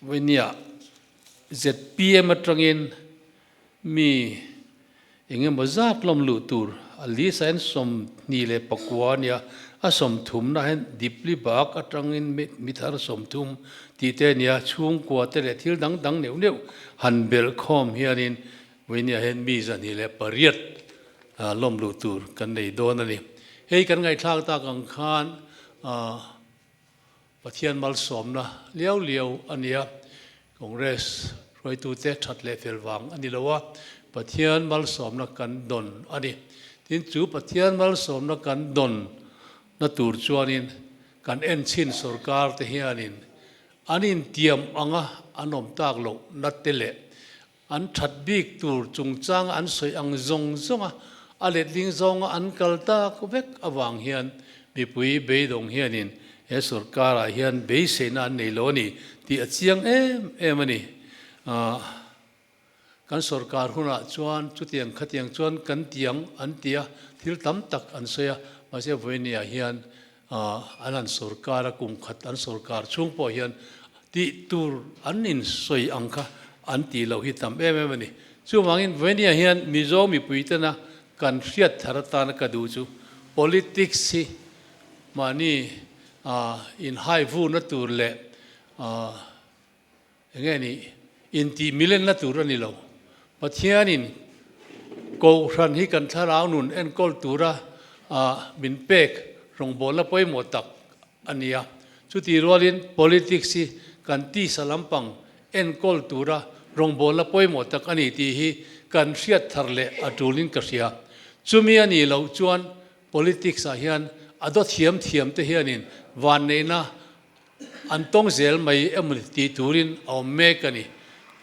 วันนี้ZPM ตรงนี้มีอย่างเงี้ยมาจากลมหลุดตัวลิซ่าสมนี่เลยปักวันเนี่ยสมทุมนะเห็นดิบลิบักตรงนี้มิถารสมทุมที่เตเนี่ยช่วงกว่าเตเลยที่ดังเนี่ยฮันเบลคอมเฮียนินวันนี้เห็นมีสันนี่เลยปริยัดลมหลุดตัวกันในโดนนั่นนี่เฮ้ยกันไงทางตากังคานประเทศมัลสมนะเลี้ยวอันนี้คอนเกรสรอยตัวเตะชัดเลเฟลวังอันนี้เราว่าประเทศมัลสมนักกันดนอันนี้ที่จูประเทศมัลสมนักกันดนนัตูร์จวนินกันเอ็นชินสุรการเทียนินอันนี้เตรียมอังอันนมตากโลนัดเตเลอันชัดบิกตูร์จงจางอันสวยอังจงอันเล็ดลิงจงอันกัลตาก็เวกอวังเฮียนมีปุยเบยดงเฮียนินเฮสุรการเฮียนเบยเสนาในโลนี่ที่เชียงมันนี่กันสุรการหุ่นจวนจุดยังขัดยังจวนกันเตียงอันเตียที่ตั้มตักอันเสียมาเสียวันนี้เฮียนอันนั้นสุรการกุมขัดอันสุรการช่วงพอเฮียนที่ตูอันนินสวยอังคะอันตีเราหิตัมมันนี่ช่วงวันนี้วันนี้เฮียนมิโซมีปุยตนะกันเสียดธารตานกระดูจู politics มานี่in high vu นัตูเล่อย่างเงี้ยนี่อินทีมิเลนนัตูรันนี่เราปัจเจียนินกูรันฮิกันทาราวนุนเอ็นกอลตูระบินเป็กรงบอลไปหมดตักอันนี้ชุดที่รัวลิน politics กันตีสลัมปังเอ็นกอลตูระรงบอลไปหมดตักอันนี้ที่ฮีกันเสียดทารเลอจูลินกษียจุมีอันนี้เราจวน politics อาเฮียนอดเทียมเตเฮียนินวันนี้นะอันต้องเซลไม่มตีตูรินเอาเมกันนี่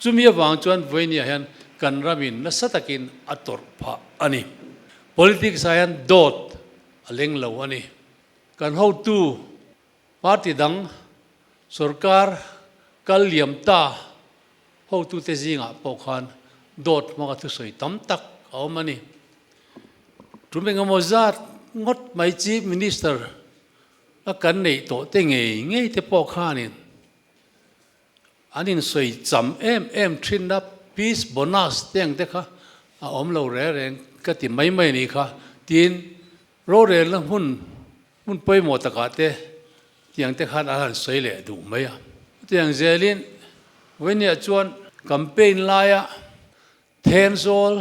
จุมีวางจวนวันนี้เฮียนกันรามินนัสตะกินอัตร์พะอันนี้ politics อาเฮียนโดดเล็งเหล่าอันนี้กันhow to ปาร์ตี้ดังสุรการกัลเลียมตา how to เตจิงอ่ะปกขันโดดมากทุสวยตั้มตักเอามันนี่จุมีงามจัดงดไม่จีมินิสเตอร์แล้วกันในโต๊ะเต็งไงที่ปอกข้านี่อันนี้สวยจำทรินนับพีซโบนัสเต็งเด็กค่ะอมเราแรงก็ติไม่นี่ค่ะทีนโรเรลแล้วหุ่นไปหมดตะกาเตะยังเด็กขันอาหารสวยเลยดูไหมอ่ะยังเจลินวันนี้ชวนแคมเปญไล่อะเทนโซล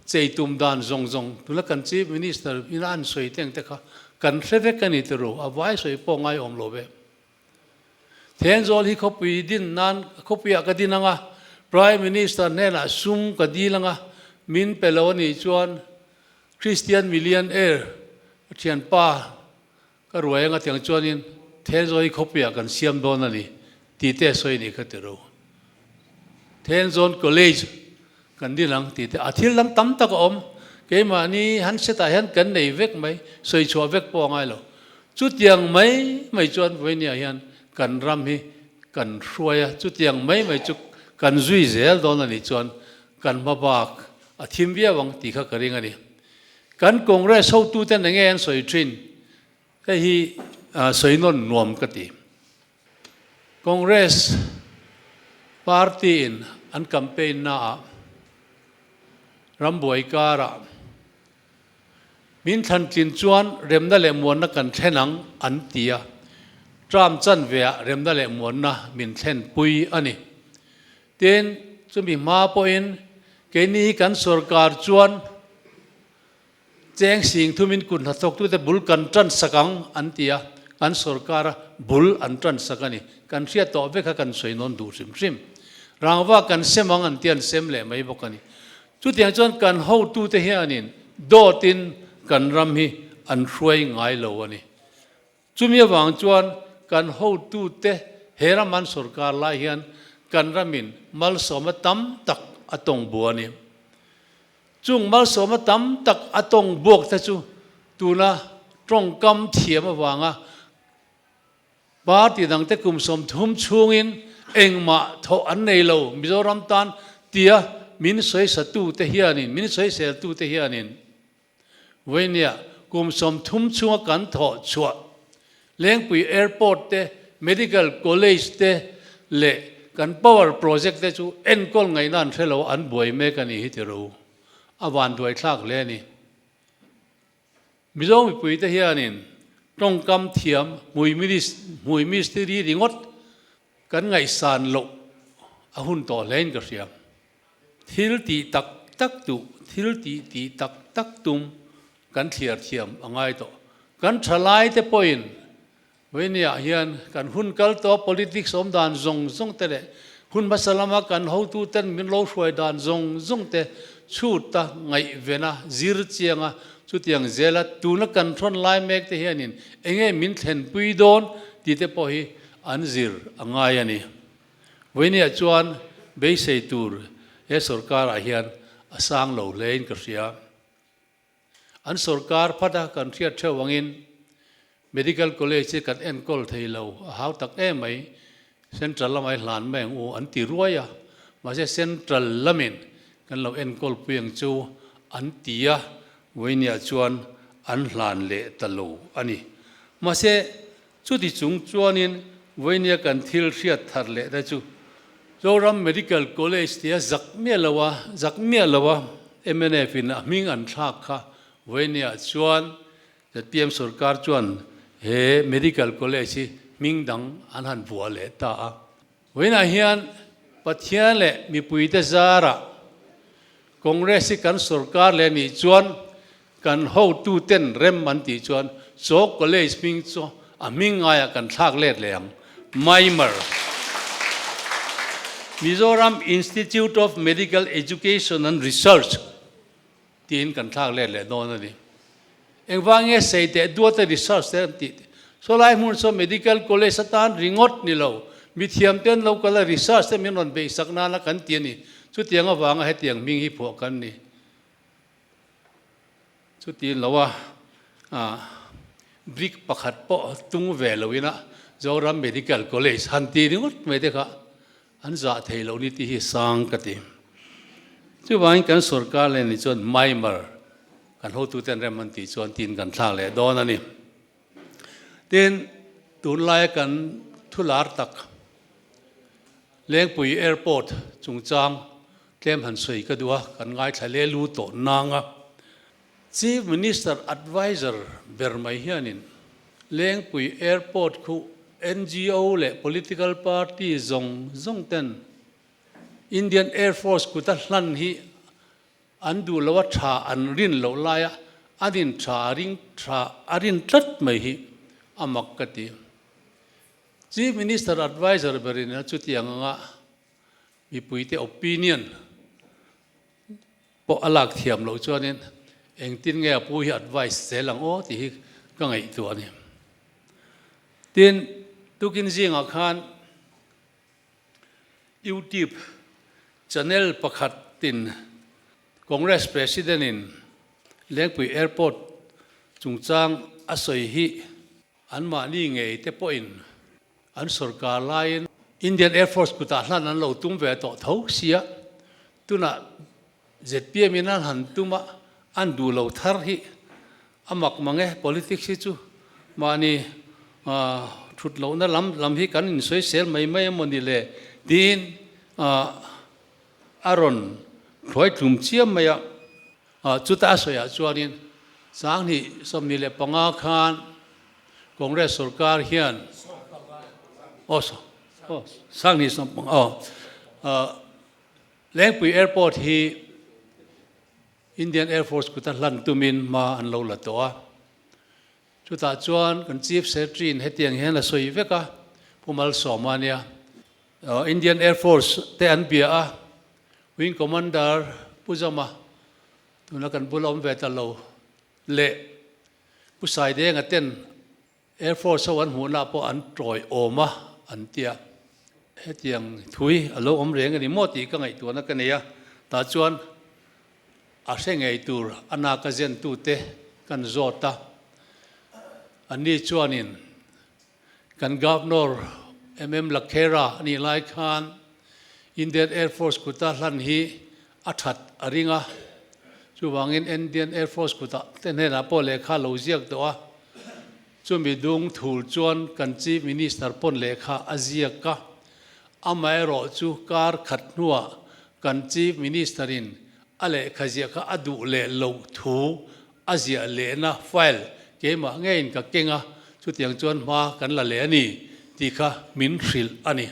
ใจตุ่มดานจงตุลกันจีมินิสเตอร์อินอันสวยเต็งเด็กค่ะกันเสด็จกันนี่ตัวรู้เอาไว้สวยปองไงอมโลเบเทนโซลที่เขาปีดินนั้นเขาปีกดินงะ Prime Minister เนี่ยนะซุ่มกดีลังะมินเปลวนี่ชวนคริสเตียนมิลเลียนเทียนป้าก็รวยงะเทียงชวนนี่เทนโซลที่เขาปีกันเสียมโดนนี่ตีเตะสวยนี่ก็ตัวรู้เทนโซลคอลเลจกันดีลังตีเตะอาทิตย์ลังตั้มตะกอมเกี่ยมานี่ฮันเสตาฮันกันในเวกไหมสวยชัวเวกปองไงหรอจุดยังไม่จวนวันนี้ฮันกันรำฮีกันช่วยจุดยังไม่จุกกันจุยเซลโดนนี่จวนกันมาบักอาทิมเบียวังตีข้ากระดิ่งนี่กันคงเรศเอาตู้เต้นยังไงอันสวยทรินก็ฮีสวยนนนวมกติคงเรสปาร์ตี้อันแคมเปญน่ารำบวยการะมินทันจินจวนเริ่มได้เล่มวนนักกันเทนังอันเตียตรามจันเวียเริ่มได้เล่มวนนะมินเทนปุยอันนี้เต็นจะมีมาปอินเกนี้กันสุรการจวนแจ้งสิ่งทุมินกุนหัตถกตุแต่บุลกันจันสักังอันเตียกันสุรการบุลอันจันสักันี่กันเสียต่อเวกกันสวยนนดูซิมรางว่ากันเสมังอันเตียนเสมเล่ไม่บอกกันนี่จุดอย่างจนกันhow toเทียนินโดตินกันรำฮีอันช่วยง่ายเลวนี่จุดมีวางจวนกัน how to เตเฮรามันสุรการไล่เฮียนกันรำมินมัลสมตั้มตักอตงบัวนี่จุงมัลสมตั้มตักอตงบวกแต่จูตูน่ะตรงกำเทียมวางอ่ะบาตีดังเตกุมสมทุ่มช่วงอินเองมาทออันในเรามิโซรัมตันเตียมินสวยสตูเทียนินมินสวยเสตูเทียนินวันนี้กุมสมทุ่มช่วงกันทอชัวเลี้ยงปุยแอร์พอร์ตเต medical college เตเล่ กัน power project แต่จู่เอ็นก็ไงนั่นใช่เราอันบ่อยแม่กันนี่ที่รู้อวันด้วยคลากเลยนี่มิจฉามีปุยแต่เฮียนินตรงกำเทียมมวยมิสตรีดิ่งดกันไงสานโลอาหุ่นต่อเล่นกับเสียงทิลตีตักตุทิลตีตักตุมกันเทียมอ่างไงต่อกันทลายแต่ปอยน์เว้นเนี่ยเฮียนกันหุ่นกัลตัว politics สมดานซงแต่เดหุ่นมาสลามากันเขาตูเต้นมินโลช่วยดานซงแต่ชูตาไงเวนะจิรเชียงชุดยังเจลตูนักกันทนไล่เมกแต่เฮียนินเองมินเทนปุยโดนที่แต่พอฮีอันจิรอ่างไงนี่เว้นเนี่ยจวนเบย์เซตูร์เอสอร์การอาเฮียนสร้างเหล่าเล่นกับเสียอันสอร์การพัฒนากันเทียบเท่าวังอิน medical college กันเอ็นกอลไทยเราหาตักไหมเซ็นทรัลละไม่หลานแมงโออันตีรวยมาใช่เซ็นทรัลละมินกันเราเอ็นกอลเพียงจูอันตีเว้นเนี่ยจวนอันหลานเละตะโลอันนี้มาใช่จุดที่จุงจวนินเว้นเนี่ยกันทิลเชียทัดเละได้จูเรารำ medical college ที่จักเมียละวะMNF นะมิงอันชักค่ะเว้นเนี่ยจวนจะเตรียมสุรการจวนเฮ medical college มิงดังอันหันบัวเละตาเว้นอาเฮียนปัจเจียนเละมีปุยเตจาระคอนเกรสกันสุรการเละนี่จวนกันเฮาตูเต้นเร็มมันตีจวนโจก college มิงโจมิงอายกันชักเละเลยงไม่มร์ Mizoram Institute of Medical Education and Research ที่อินกันทากเล่นเลยโน่นนี่เองว่าไงเสียแต่ดูแต่ research แต่ติดโซลายมุนโซ medical college สถานริงอดนี่เรามีเทียมเต้นเราก็เลย research แต่ไม่นอนไปสักนานละกันเตียนี่ชุดเตียงก็วางให้เตียงมิงฮิพอกันนี่ชุดเตียงเราว่าบริกประคัดปอตุ้งเวลวินะจอรำ medical college หันตีริงอดไม่ได้ค่ะอันจะเทเรานี่ที่สังกัดจู่ว่ากันสุรการเลยนี่จนไม่มากันหูตุเต้นเรมันตีจวนตีนกันทางเลยโดนนั่นนี่เต้นตุนไล่กันทุลาร์ตักเลี้ยงปุ๋ยแอร์พอร์ตจุงจางเต็มหันสวยก็ดูกันง่ายทะเลลูโตนางอ่ะ Chief Minister Advisor เบอร์ไม่เฮียนินเลี้ยงปุ๋ยแอร์พอร์ตคู่ NGO เลย political party ซงเต้น Indian Air Force กุตัดลันฮีอันดูแล้วว่าชาอันรินเหล่าลายอันรินชาอันรินทัดไม่ฮีอามักกติ Chief Minister Advisor เบอร์นี้จุดยังงะมีปุยเต opinion พออลักเทียมเราจวนนี้เองตินเงี้ยปุย advice เสลังโอ้ที่ก็ไงตัวนี้ตินตุกินจิงอาคาร YouTube channel ประคัดตินCongress President อินเลี้ยงปุ๋ย Airport จุงจางอาศัยฮีอันมานี่ไงเตปอินอันสุรการไลน์ Indian Air Force กุตาลันนั้นเราตุ้มเวทต่อเท้าเสียตุน่ะเจ็ดปีมีนั้นหันตุ้มอันดูเราทาร์ฮีอามักมังเอ politics จูมานี่ชุดเรานั่นลำฮีกันอินสวยเซลไม่มันดีเลยดินอารอนคอยกลุ่มเชี่ยมไม่จุดอาศัยจวนนี้สังนี่สมิเลปังอาคารคอนเกรสสุรการเฮียนสังนี่สมเลี้ยงปุ๋ยแอร์พอร์ตที่ Indian Air Force กุตัดลันตุมินมาอันเราละตัวจุดจวนกัน Chief Secretary ให้เตียงเห็นละสวยเวก้าผู้มาสอบมาเนี่ย Indian Air Force แต่อันเบียWing Commander ผู้จะมาตัวนักการบุลอมเวทเราเละผู้ชายเด้งเต้น Air Force สวรรค์หัวหน้าพออันตรอยโอมาอันเตียให้เตียงถุยอารมณ์เรียงกันนี่มอตีก็ไงตัวนักกันเนี่ยตาจวนอาเซงไงตัวอนาคตเจนตัวเตกันโจตาอันนี้จวนินกัน Governor MM ลักเคราอันนี้ไล่ขาน Indian Air Force กุตาลันฮีอัฐัดอริงะจู่วางอิน Indian Air Force กุตาเต้นให้นับพอเลขาโลจิกตัวจู่มีดวงถูกจวนกันจีมินิสเตอร์ปนเลขาอาเซียกะ amai ro chu kar khat nuwa kan chief ministerin ale khazia kha adu le lo thu azia le na file ke ma ngein ka kenga chu tiang chuan ma kan la le ani ti kha min hril ani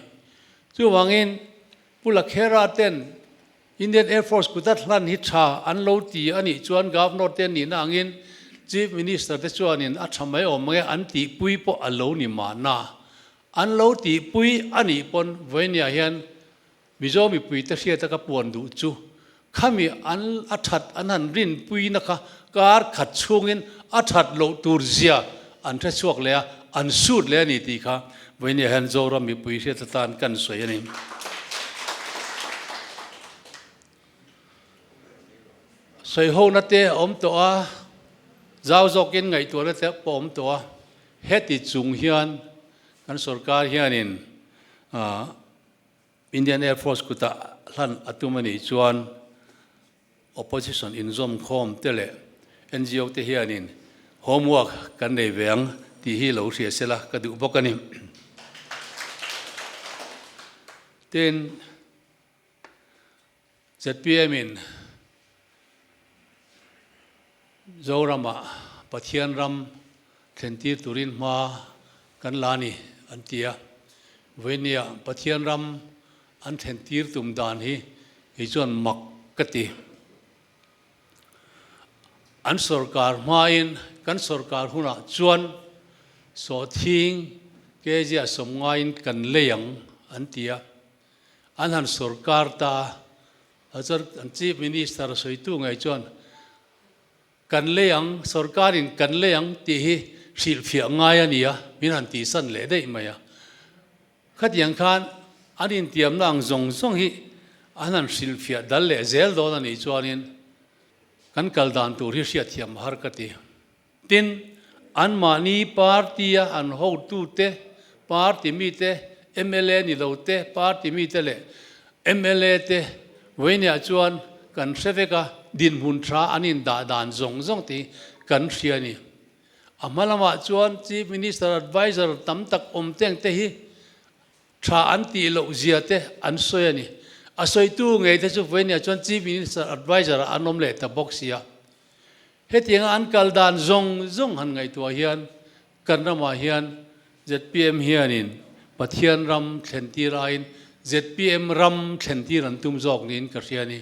chu wangin pula khera ten Indian Air Force kutat hlan hi tha an lo ti ani chuan governor ten ni na angin chief minister te chuanin a thamai om nge an ti pui po alo ni ma na an lo ti pui ani pon voinia hian mizomi pui ta hria ta ka puan du chu khami an athat anan rin pui na kha kar khat chungin athat lo tur zia an tha chuak le an sut le ni ti kha voinia han zora mi pui hria ta tan kan soi ani soi ho na te om to a zau zokin ngai to na te pom to a heti chung hian kan sarkar hianin Indian Air Force kuta hlan atumani chuan opposition in zom khom tele NGO te hianin homework kan nei veng ti hi lo hria sela ka du bokani ten ZPM in Zorama Pathian Ram Thentir Turin Ma kan lani antia Venia Pathian Ram an Thentir tum dan hi chuan mak kati an sarkar main kan sarkar huna chuan so thing ke ja somngain kan leyang antia an han sarkar ta azar an chief minister soitu ngai chuan kan leyang sarkarin kan leyang ti hi hril phia ngai ania min han ti san le dei maya khat yang khan anin tiam nang zong zong hi anan hril phia dal le zel do na ni chuanin kan kaldan tur hi hria thiam har kati tin an mani partia an ho tu te party mi te MLA ni lo te party mi te le MLA te voinia chuan kan seveka din hun thra anin da dan zong zong ti kan hria ni amalama chuan chief minister advisor tam tak om teng te hi tha an ti lo zia te an soi ani asoi tu ngei te chu voinia chuan chief minister advisor anom le ta boxia hetiang an kal dan zong zong han ngai tua hian kan rama hian ZPM hianin Pathian Ram Thentir ain ZPM Ram Thentir an tum jok nin ka hriani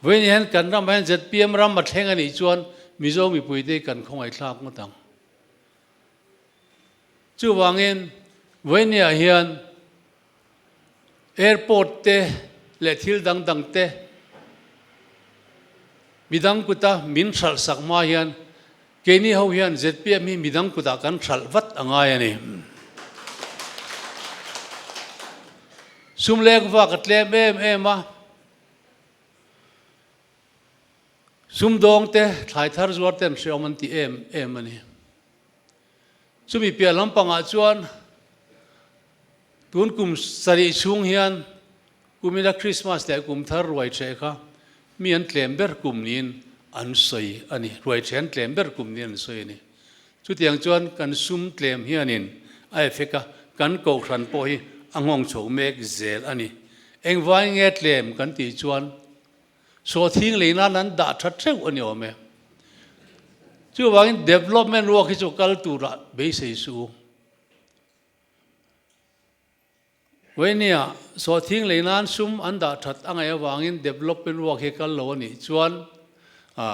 voinia han kan ram han ZPM Ram ma thleng ani chuan mizomi pui te kan khongai thlak matang chu wangin voinia hian airport te le thil dang dang te midang kuta min thal sakma hian keni ho hian ZPM hi midang kuta kan thal vat angai ani sumlek wa katlem em a sumdong te thlai thar zuar ten hriaman ti em ani chumi pia lampanga chuan tun kum sari chung hian kumina Christmas te kum thar ruai che kha mi an tlember kum nin an soi ani ruai chen tlember kum nin an soi ani chu tiang chuan kan sum tlem hianin ai feka kan ko hran po hi angong chho mek zel ani engwai nge tlem kan ti chuan so thing leina nan da that theu ani ome chu wangin development work hi chu kaltura be sei su voinia so thing leinan sum an da that angai awangin development work he kal lo ani chuan a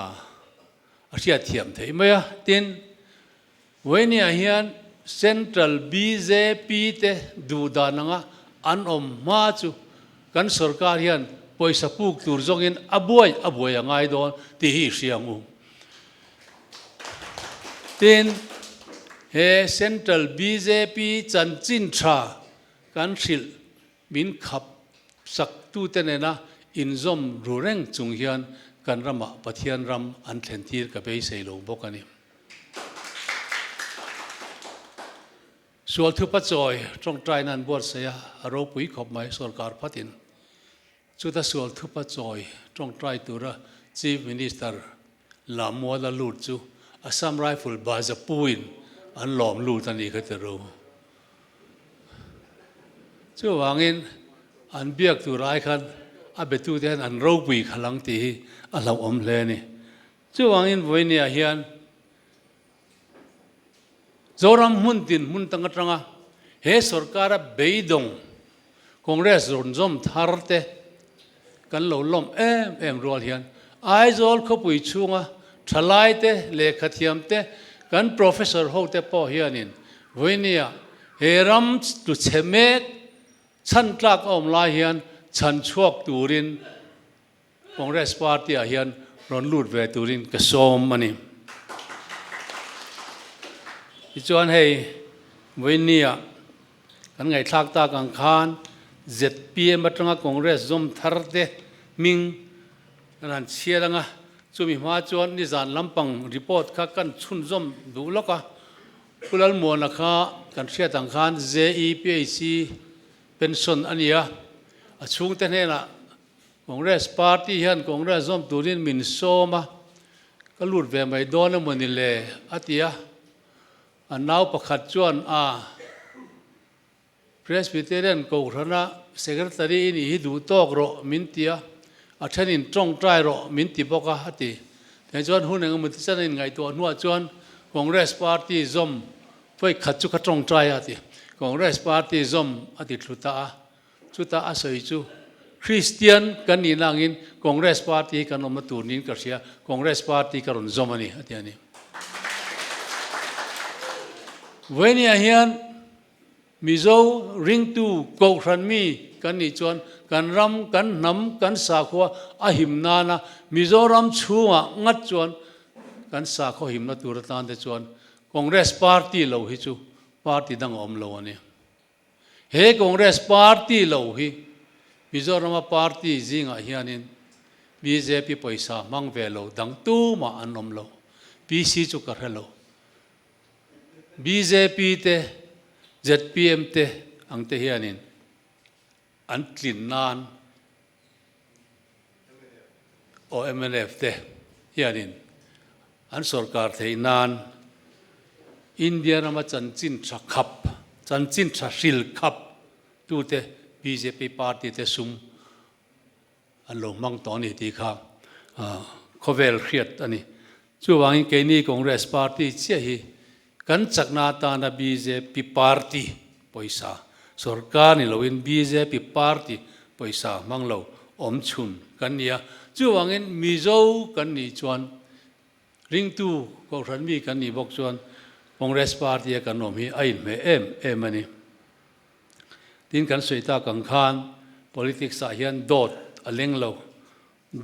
hria thiam thei maya tin voinia hian central BJP te du dananga an om ma chu kan sarkar hian poisa puk tur zongin abuai angai don ti hi hriangu tin he central BJP chanchin tha kan hril min khap sak tu tenena inzom rureng chung hian kan rama Pathian Ram an Thentir ka be sei lo bokani sual thu pa choi trong trai nan bor seya aro pui khop mai sarkar phatin chuta sual thu pa choi trong trai tura chief minister lamwa la lut chu Assam rifle baza puin an lom lut ani khatero chu wangin an biak tu rai khan a betu ten an ro pui khalang ti a lo om hle ni chu wangin voinia hian zoram mun tin mun tanga tanga he sarkara beidong congress ronzom tharte kan lo lom em rol hian ai zol kho pui chunga thalai te le khathiam te kan professor ho te po hianin voinia heram tu chemek chan tlak om la hian chan chuak turin congress party a hian ron lut ve turin ka som mani chuan hei voinia kan ngai thak ta kang khan ZPM atanga congress zom tharte ming ran chiaranga chumi ma chuan ni zan lampang report kha kan chhun zom du loka kulal mona kha kan thria tang khan JEPAC pension ania a chung te hena congress party hian congress zom turin min soma ka lut ve mai don mani le atia anau pakhat chuan a Presbyterian ko rana secretary ni hi du tok ro min tia a thenin tong trai ro min ti boka hati te chuan hun ang mu chanin ngai to nuwa chuan congress party zom phoi khat chu kha tong trai ati congress party zom ati thuta chuta a soi chu Christian kan ni nangin congress party kan om tunin ka sia congress party karon zomani ati ani Venia hian mizo ring tu ko ran mi kan ni chuan kan ram kan nam kan sa kho a himna na mizoram chunga ngat chuan kan sa kho himna tur tan te chuan congress party lo hi chu party dang om lo ani he congress party lo hi mizoram party zinga hianin BJP paisa mang ve lo dang tu ma an om lo PC chu ka helo BJP te ZPM te ang te hianin an tlin nan o MNF te hianin an sarkar thei nan India rama chanchin tha khap chanchin tha hril khap tu te BJP party te sum an lo mang to ni ti kha khovel khriat ani chu wangin ke ni congress party che hi kan chakna ta na BJP party paisa sarkar ni loin BJP party paisa manglo om chun kan nia chu wangin mizo kan ni chuan ring tu ko ran mi kan ni bok chuan congress party kan nom hi ain me em ani tin kan soita kang khan politics a hian dot aleng lo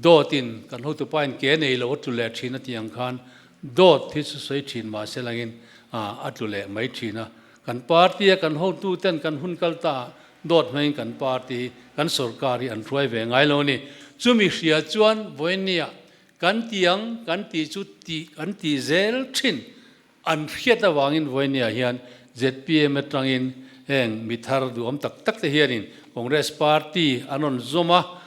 dotin kan hu tu pain ke nei lo tu le thina tiang khan dot thi su soi thin ma selangin atule mai thina kan party kan ho tu ten kan hun kalta dot mai kan party kan sarkari an roi ve ngai lo ni chumi hria chuan voinia kan tiang kan ti chu ti kan ti zel thin an hriata wangin voinia hian ZPM atangin eng mithar du om tak tak te hianin congress party anon zoma